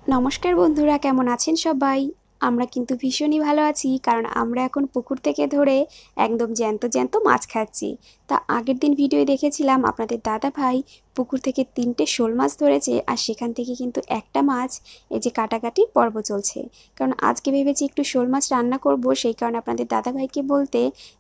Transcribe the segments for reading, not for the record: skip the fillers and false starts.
নমস্কার বন্ধুরা, কেমন আছেন সবাই? আমরা কিন্তু ভীষণই ভালো আছি, কারণ আমরা এখন পুকুর থেকে ধরে একদম জ্যান্ত জ্যান্ত মাছ খাচ্ছি। তা আগের দিন ভিডিওয়ে দেখেছিলাম আপনাদের দাদা ভাই পুকুর থেকে 3টে শোল মাছ ধরেছে, আর সেখান থেকে কিন্তু একটা মাছ এই যে কাটাকাটি পর্ব চলছে। কারণ আজকে ভেবেছি একটু শোল মাছ রান্না করব, সেই কারণে আপনাদের দাদা ভাইকে বলতে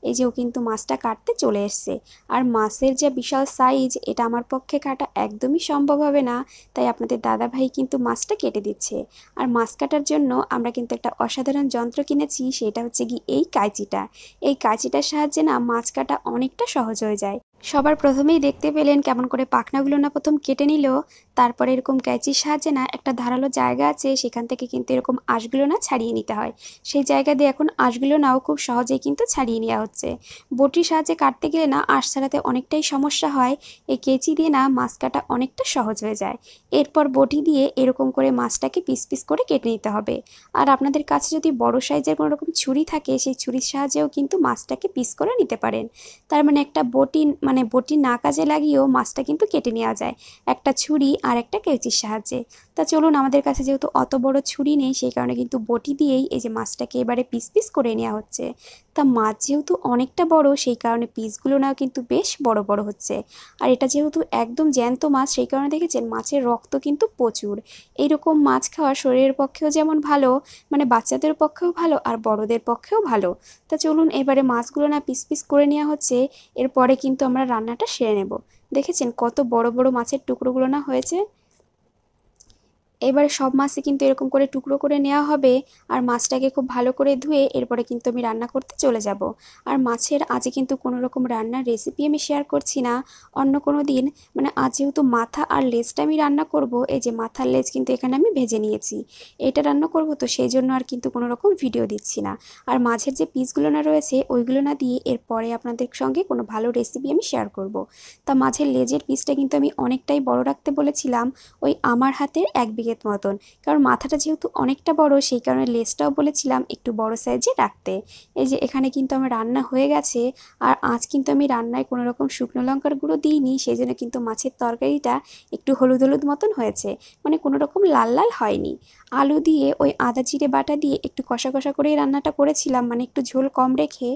এই যে ও কিন্তু মাছটা কাটতে চলে এসছে। আর মাছের যে বিশাল সাইজ, এটা আমার পক্ষে কাটা একদমই সম্ভব হবে না, তাই আপনাদের দাদা ভাই কিন্তু মাছটা কেটে দিচ্ছে। আর মাছ কাটার জন্য আমরা কিন্তু একটা অসাধারণ যন্ত্র কিনেছি, সেটা হচ্ছে কি এই কাঁচিটা। এই কাঁচিটার সাহায্যে না মাছ কাটা অনেকটা সহজ হয়ে যায়। সবার প্রথমেই দেখতে পেলেন কেমন করে পাখনাগুলো না প্রথম কেটে নিল, তারপরে এরকম কাঁচির সাহায্যে না একটা ধারালো জায়গা আছে, সেখান থেকে কিন্তু এরকম আঁশগুলো না ছাড়িয়ে নিতে হয়। সেই জায়গা দিয়ে এখন আঁশগুলো নাও খুব সহজেই কিন্তু ছাড়িয়ে নেওয়া হচ্ছে। বটির সাহায্যে কাটতে গেলে না আঁশ ছাড়াতে অনেকটাই সমস্যা হয়, এই কেঁচি দিয়ে না মাছ কাটা অনেকটা সহজ হয়ে যায়। এরপর বটি দিয়ে এরকম করে মাছটাকে পিস পিস করে কেটে নিতে হবে। আর আপনাদের কাছে যদি বড় সাইজের কোনো রকম ছুরি থাকে, সেই ছুরির সাহায্যেও কিন্তু মাছটাকে পিস করে নিতে পারেন। তার মানে একটা বটি না কাজে লাগিয়েও মাছটা কিন্তু কেটে নেওয়া যায় একটা ছুরি আর একটা কেঁচির সাহায্যে। তা চলুন, আমাদের কাছে যেহেতু অত বড় ছুরি নেই, সেই কারণে কিন্তু বটি দিয়েই এই যে মাছটাকে এবারে পিস পিস করে নেওয়া হচ্ছে। তা মাছ যেহেতু অনেকটা বড়, সেই কারণে পিসগুলো নাও কিন্তু বেশ বড় বড় হচ্ছে। আর এটা যেহেতু একদম জ্যান্ত মাছ, সেই কারণে দেখেছেন মাছের রক্ত কিন্তু প্রচুর। এইরকম মাছ খাওয়া শরীরের পক্ষেও যেমন ভালো, মানে বাচ্চাদের পক্ষেও ভালো আর বড়দের পক্ষেও ভালো। তা চলুন, এবারে মাছগুলো না পিস পিস করে নেওয়া হচ্ছে। এরপরে কিন্তু আমরা রান্নাটা সেরে নেব। দেখেছেন কত বড় বড় মাছের টুকরোগুলো না হয়েছে। এবারে সব মাছই কিন্তু এরকম করে টুকরো করে নেওয়া হবে, আর মাছটাকে খুব ভালো করে ধুয়ে এরপরে কিন্তু আমি রান্না করতে চলে যাব। আর মাছের আজকে কিন্তু কোনো রকম রান্নার রেসিপি আমি শেয়ার করছি না। অন্য কোনো দিন, মানে আজ যেহেতু মাথা আর লেজটা আমি রান্না করব, এই যে মাথার লেজ কিন্তু এখানে আমি ভেজে নিয়েছি, এটা রান্না করব, তো সেই জন্য আর কিন্তু কোনো রকম ভিডিও দিচ্ছি না। আর মাছের যে পিসগুলো না রয়েছে, ওইগুলো না দিয়ে এরপরে আপনাদের সঙ্গে কোনো ভালো রেসিপি আমি শেয়ার করব। তা মাছের লেজের পিসটা কিন্তু আমি অনেকটাই বড় রাখতে বলেছিলাম, ওই আমার হাতের 1 বিঘে মতন। কারণ মাথাটা যেহেতু অনেকটা বড়, সেই কারণে লেজটাও বলেছিলাম একটু বড় সাইজে রাখতে। এই যে এখানে কিন্তু আমার রান্না হয়ে গেছে। আর আজ কিন্তু আমি রান্নায় কোনো রকম শুকনো লঙ্কার গুঁড়ো দিইনি, সেই জন্য কিন্তু মাছের তরকারিটা একটু হলুদ হলুদ মতন হয়েছে, মানে কোনো রকম লাল লাল হয়নি। আলু দিয়ে ওই আদা জিরে বাটা দিয়ে একটু কষা কষা করেই রান্নাটা করেছিলাম, মানে একটু ঝোল কম রেখে।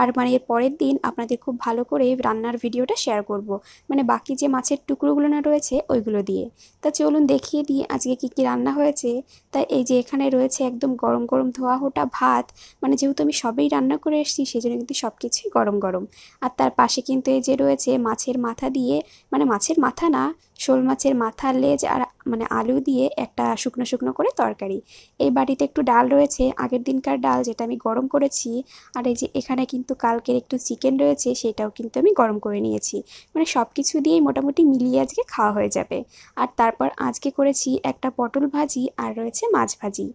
আর মানে এর পরের দিন আপনাদের খুব ভালো করে রান্নার ভিডিওটা শেয়ার করব, মানে বাকি যে মাছের টুকরোগুলো না রয়েছে ওইগুলো দিয়ে। তা চলুন দেখিয়ে দিই আজকে কি কি রান্না হয়েছে। তাই এই যে এখানে রয়েছে একদম গরম গরম ধোয়া ওঠা ভাত, মানে যেহেতু আমি সবই রান্না করে এসেছি, সেই জন্য কিন্তু সব কিছুই গরম গরম। আর তার পাশে কিন্তু এই যে রয়েছে মাছের মাথা দিয়ে, মানে মাছের মাথা না, শোল মাছের মাথার লেজ আর মানে আলু দিয়ে একটা শুকনো শুকনো করে তরকারি। এই বাটিতে একটু ডাল রয়েছে, আগের দিনকার ডাল, যেটা আমি গরম করেছি। আর এই যে এখানে কিন্তু কালকের একটু চিকেন রয়েছে, সেটাও কিন্তু আমি গরম করে নিয়েছি। মানে সব কিছু দিয়েই মোটামুটি মিলিয়ে আজকে খাওয়া হয়ে যাবে। আর তারপর আজকে করেছি একটা পটল ভাজি, আর রয়েছে মাছ ভাজি।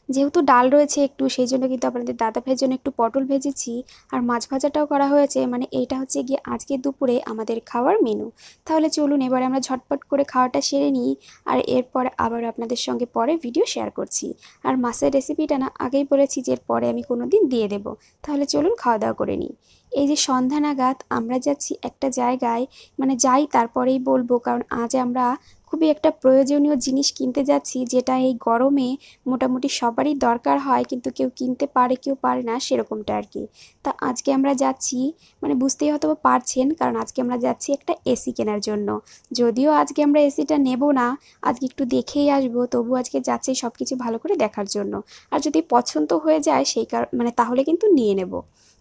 যেহেতু ডাল রয়েছে একটু, সেই জন্য কিন্তু আপনাদের দাদা ভাইয়ের জন্য একটু পটল ভেজেছি। আর মাছ ভাজাটাও করা হয়েছে, মানে এইটা হচ্ছে গিয়ে আজকে দুপুরে আমাদের খাওয়ার মেনু। তাহলে চলুন এবারে আমরা ঝটপট করে খাওয়াটা সেরে নিই, আর এরপর আবার আপনাদের সঙ্গে পরে ভিডিও শেয়ার করছি। আর মাছের রেসিপিটা না আগেই বলেছি যে এরপরে আমি কোনো দিন দিয়ে দেবো। তাহলে চলুন খাওয়া দাওয়া করে নিই। এই যে সন্ধ্যা নাগাদ আমরা যাচ্ছি একটা জায়গায়, মানে যাই তারপরেই বলবো, কারণ আজ আমরা খুবই একটা প্রয়োজনীয় জিনিস কিনতে যাচ্ছি, যেটা এই গরমে মোটামুটি সবারই দরকার হয়, কিন্তু কেউ কিনতে পারে কেউ পারে না, সেরকমটা আর কি। তা আজকে আমরা যাচ্ছি, মানে বুঝতেই হয়তো পারছেন, কারণ আজকে আমরা যাচ্ছি একটা এসি কেনার জন্য। যদিও আজকে আমরা এসিটা নেব না, আজকে একটু দেখেই আসবো, তবু আজকে যাচ্ছি সব কিছু ভালো করে দেখার জন্য। আর যদি পছন্দ হয়ে যায় সেই মানে তাহলে কিন্তু নিয়ে নেব।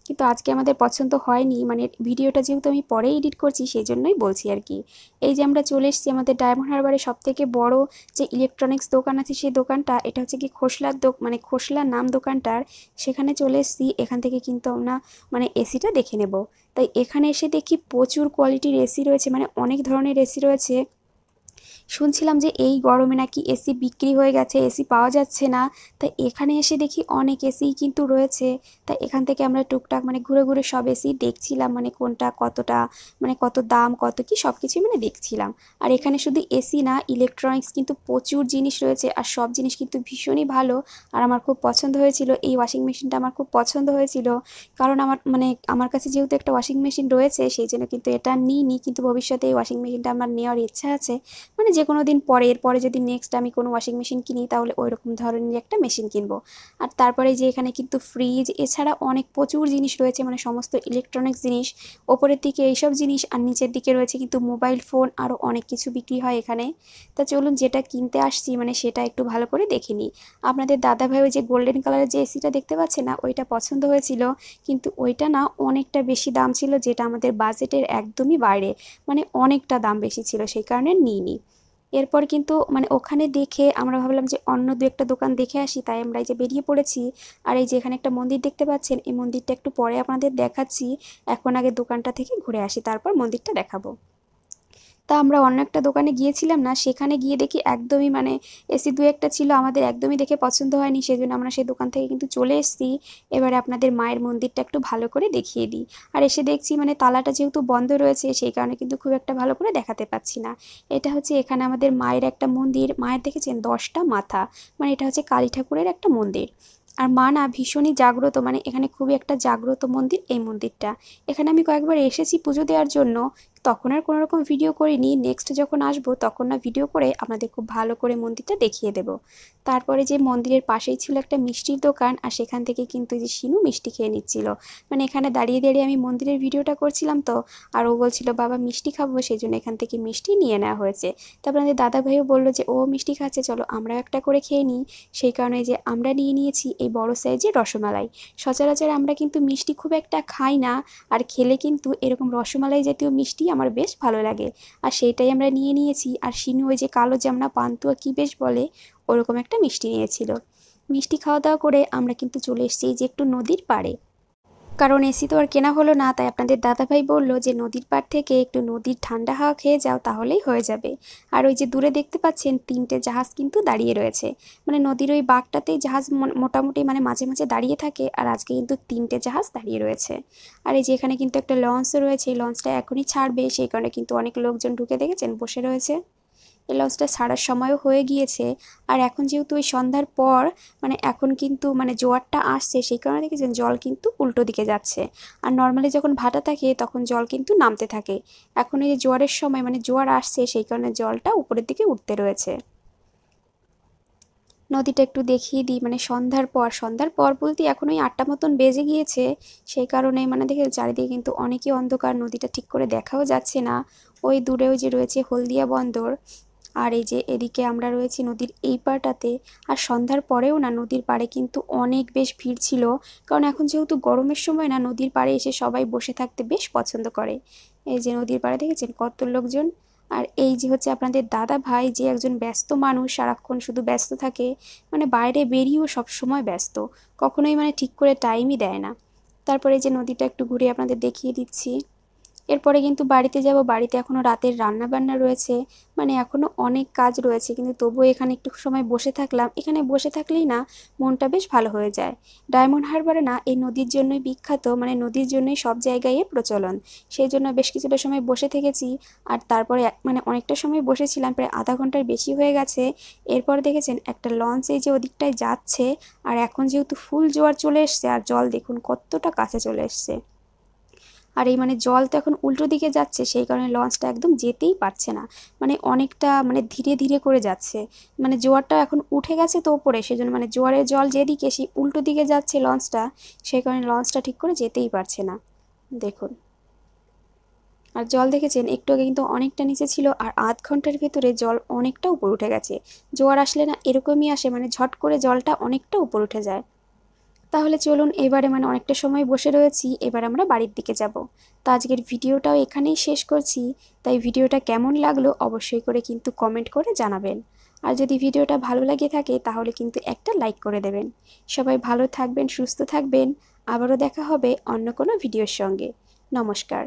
কিন্তু আজকে আমাদের পছন্দ হয়নি, মানে ভিডিওটা যেহেতু আমি পরে এডিট করছি, সেই জন্যই বলছি আর কি। এই যে আমরা চলে এসেছি আমাদের ডায়মন্ড হারবারে সবথেকে বড় যে ইলেকট্রনিক্স দোকান আছে, সেই দোকানটা, এটা হচ্ছে কি খোসলার মানে খোসলার নাম দোকানটার। সেখানে চলে এসেছি, এখান থেকে কিন্তু আমরা মানে এসিটা দেখে নেব। তাই এখানে এসে দেখি প্রচুর কোয়ালিটির এসি রয়েছে, মানে অনেক ধরনের এসি রয়েছে। শুনছিলাম যে এই গরমে নাকি এসি বিক্রি হয়ে গেছে, এসি পাওয়া যাচ্ছে না। তাই এখানে এসে দেখি অনেক এসি কিন্তু রয়েছে। তাই এখান থেকে আমরা টুকটাক মানে ঘুরে ঘুরে সব এসি দেখছিলাম, মানে কোনটা কতটা, মানে কত দাম কত কি সব কিছুই মানে দেখছিলাম। আর এখানে শুধু এসি না, ইলেকট্রনিক্স কিন্তু প্রচুর জিনিস রয়েছে, আর সব জিনিস কিন্তু ভীষণই ভালো। আর আমার খুব পছন্দ হয়েছিল এই ওয়াশিং মেশিনটা, আমার খুব পছন্দ হয়েছিল। কারণ আমার কাছে যেহেতু একটা ওয়াশিং মেশিন রয়েছে, সেই জন্য কিন্তু এটা নিইনি, কিন্তু ভবিষ্যতে এই ওয়াশিং মেশিনটা আমার নেওয়ার ইচ্ছা আছে। মানে যে কোনো দিন পরে, এরপরে যদি নেক্সট আমি কোনো ওয়াশিং মেশিন কিনি তাহলে ওই রকম ধরনের একটা মেশিন কিনবো। আর তারপরে যে এখানে কিন্তু ফ্রিজ এছাড়া অনেক প্রচুর জিনিস রয়েছে, মানে সমস্ত ইলেকট্রনিক্স জিনিস, ওপরের দিকে এইসব জিনিস আর নিচের দিকে রয়েছে কিন্তু মোবাইল ফোন, আরও অনেক কিছু বিক্রি হয় এখানে। তা চলুন যেটা কিনতে আসছি মানে সেটা একটু ভালো করে দেখে নিই। আপনাদের দাদাভাই ওই যে গোল্ডেন কালারের যে এসিটা দেখতে পাচ্ছেন না, ওইটা পছন্দ হয়েছিল, কিন্তু ওইটা না অনেকটা বেশি দাম ছিল, যেটা আমাদের বাজেটের একদমই বাইরে, মানে অনেকটা দাম বেশি ছিল, সেই কারণে নিইনি। এরপর কিন্তু মানে ওখানে দেখে আমরা ভাবলাম যে অন্য দু একটা দোকান দেখে আসি, তাই আমরা এই যে বেরিয়ে পড়েছি। আর এই যে এখানে একটা মন্দির দেখতে পাচ্ছেন, এই মন্দিরটা একটু পরে আপনাদের দেখাচ্ছি, এখন আগে দোকানটা থেকে ঘুরে আসি, তারপর মন্দিরটা দেখাবো। তা আমরা অন্য একটা দোকানে গিয়েছিলাম না, সেখানে গিয়ে দেখি একদমই মানে এসি দু একটা ছিল, আমাদের একদমই দেখে পছন্দ হয়নি, সেজন্য আমরা সেই দোকান থেকে কিন্তু চলে এসেছি। এবারে আপনাদের মায়ের মন্দিরটা একটু ভালো করে দেখিয়ে দিই। আর এসে দেখছি মানে তালাটা যেহেতু বন্ধ রয়েছে সেই কারণে কিন্তু খুব একটা ভালো করে দেখাতে পাচ্ছি না। এটা হচ্ছে এখানে আমাদের মায়ের একটা মন্দির, মায়ের দেখেছেন 10টা মাথা, মানে এটা হচ্ছে কালী ঠাকুরের একটা মন্দির। আর মা না ভীষণই জাগ্রত, মানে এখানে খুবই একটা জাগ্রত মন্দির এই মন্দিরটা। এখানে আমি কয়েকবার এসেছি পুজো দেওয়ার জন্য, তখন আর কোনো রকম ভিডিও করিনি, নেক্সট যখন আসবো তখন না ভিডিও করে আপনাদের খুব ভালো করে মন্দিরটা দেখিয়ে দেব। তারপরে যে মন্দিরের পাশেই ছিল একটা মিষ্টির দোকান, আর সেখান থেকে কিন্তু যে শিনু মিষ্টি খেয়ে নিচ্ছিল, মানে এখানে দাঁড়িয়ে দাঁড়িয়ে আমি মন্দিরের ভিডিওটা করছিলাম তো, আর ও বলছিল বাবা মিষ্টি খাবো, সেই জন্য এখান থেকে মিষ্টি নিয়ে নেওয়া হয়েছে। তারপর আমাদের দাদা ভাইও বললো যে ও মিষ্টি খাচ্ছে, চলো আমরাও একটা করে খেয়ে নিই। সেই কারণে যে আমরা নিয়ে নিয়েছি এই বড় সাইজের রসমালাই। সচরাচর আমরা কিন্তু মিষ্টি খুব একটা খাই না, আর খেলে কিন্তু এরকম রসমালাই জাতীয় মিষ্টি আমার বেশ ভালো লাগে, আর সেইটাই আমরা নিয়ে নিয়েছি। আর শিনু ওই যে কালো জামনা পান্তুয়া কী বেশ বলে, ওরকম একটা মিষ্টি নিয়েছিল। মিষ্টি খাওয়া দাওয়া করে আমরা কিন্তু চলে এসেছি যে একটু নদীর পাড়ে, কারণ এসি তো আর কেনা হলো না, তাই আপনাদের দাদাভাই বলল যে নদীর পাড় থেকে একটু নদীর ঠান্ডা হাওয়া খেয়ে যাও তাহলেই হয়ে যাবে। আর ওই যে দূরে দেখতে পাচ্ছেন 3টে জাহাজ কিন্তু দাঁড়িয়ে রয়েছে, মানে নদীর ওই বাঁকটাতেই জাহাজ মোটামুটি মানে মাঝে মাঝে দাঁড়িয়ে থাকে, আর আজকে কিন্তু 3টে জাহাজ দাঁড়িয়ে রয়েছে। আর এই যে এখানে কিন্তু একটা লঞ্চও রয়েছে, এই লঞ্চটা এখনই ছাড়বে, সেই কারণে কিন্তু অনেক লোকজন ঢুকে দেখেছেন বসে রয়েছে। এই লঞ্চটা ছাড়ার সময়ও হয়ে গিয়েছে। আর এখন যেহেতু ওই সন্ধ্যার পর মানে এখন কিন্তু মানে জোয়ারটা আসছে, সেই কারণে দেখেছেন জল কিন্তু উল্টো দিকে যাচ্ছে। আর নর্মালি যখন ভাটা থাকে তখন জল কিন্তু নামতে থাকে, এখন এই যে জোয়ারের সময় মানে জোয়ার আসছে সেই কারণে জলটা উপরের দিকে উঠতে রয়েছে। নদীটা একটু দেখিয়ে দিই, মানে সন্ধ্যার পর বলতে এখন ওই 8টা মতন বেজে গিয়েছে, সেই কারণে মানে দেখে চারিদিকে কিন্তু অনেকই অন্ধকার, নদীটা ঠিক করে দেখাও যাচ্ছে না। ওই দূরেও যে রয়েছে হলদিয়া বন্দর, আর এই যে এদিকে আমরা রয়েছি নদীর এই পাড়টাতে। আর সন্ধ্যার পরেও না নদীর পাড়ে কিন্তু অনেক বেশ ভিড় ছিল, কারণ এখন যেহেতু গরমের সময় না নদীর পাড়ে এসে সবাই বসে থাকতে বেশ পছন্দ করে। এই যে নদীর পাড়ে দেখেছেন কত লোকজন। আর এই যে হচ্ছে আপনাদের দাদা ভাই, যে একজন ব্যস্ত মানুষ, সারাক্ষণ শুধু ব্যস্ত থাকে, মানে বাইরে বেরিয়েও সব সময় ব্যস্ত, কখনোই মানে ঠিক করে টাইমই দেয় না। তারপরে যে নদীটা একটু ঘুরে আপনাদের দেখিয়ে দিচ্ছি। এরপরে কিন্তু বাড়িতে যাব, বাড়িতে এখনও রাতের রান্না বান্না রয়েছে, মানে এখনও অনেক কাজ রয়েছে, কিন্তু তবুও এখানে একটু সময় বসে থাকলাম, এখানে বসে থাকলেই না মনটা বেশ ভালো হয়ে যায়। ডায়মন্ড হারবারে না এই নদীর জন্যই বিখ্যাত, মানে নদীর জন্যই সব জায়গায় এর প্রচলন, সেই জন্য বেশ কিছুটা সময় বসে থেকেছি। আর তারপরে মানে অনেকটা সময় বসেছিলাম, প্রায় আধা ঘন্টার বেশি হয়ে গেছে। এরপর দেখেছেন একটা লঞ্চ এই যে ওদিকটায় যাচ্ছে, আর এখন যেহেতু ফুল জোয়ার চলে এসছে, আর জল দেখুন কতটা কাছে চলে এসছে। আর এই মানে জল তো এখন উল্টো দিকে যাচ্ছে, সেই কারণে লঞ্চটা একদম যেতেই পারছে না, মানে অনেকটা মানে ধীরে ধীরে করে যাচ্ছে, মানে জোয়ারটা এখন উঠে গেছে তো ওপরে, সেজন্য মানে জোয়ারের জল যেদিকে সেই উল্টো দিকে যাচ্ছে লঞ্চটা, সেই কারণে লঞ্চটা ঠিক করে যেতেই পারছে না দেখুন। আর জল দেখেছেন একটু আগে কিন্তু অনেকটা নিচে ছিল, আর আধ ঘন্টার ভেতরে জল অনেকটা উপর উঠে গেছে। জোয়ার আসলে না এরকমই আসে, মানে ঝট করে জলটা অনেকটা উপর উঠে যায়। তাহলে চলুন এবারে মানে অনেকটা সময় বসে রয়েছি, এবার আমরা বাড়ির দিকে যাব। তো আজকের ভিডিওটাও এখানেই শেষ করছি, তাই ভিডিওটা কেমন লাগলো অবশ্যই করে কিন্তু কমেন্ট করে জানাবেন। আর যদি ভিডিওটা ভালো লাগে থাকে তাহলে কিন্তু একটা লাইক করে দেবেন। সবাই ভালো থাকবেন, সুস্থ থাকবেন, আবারও দেখা হবে অন্য কোনো ভিডিওর সঙ্গে। নমস্কার।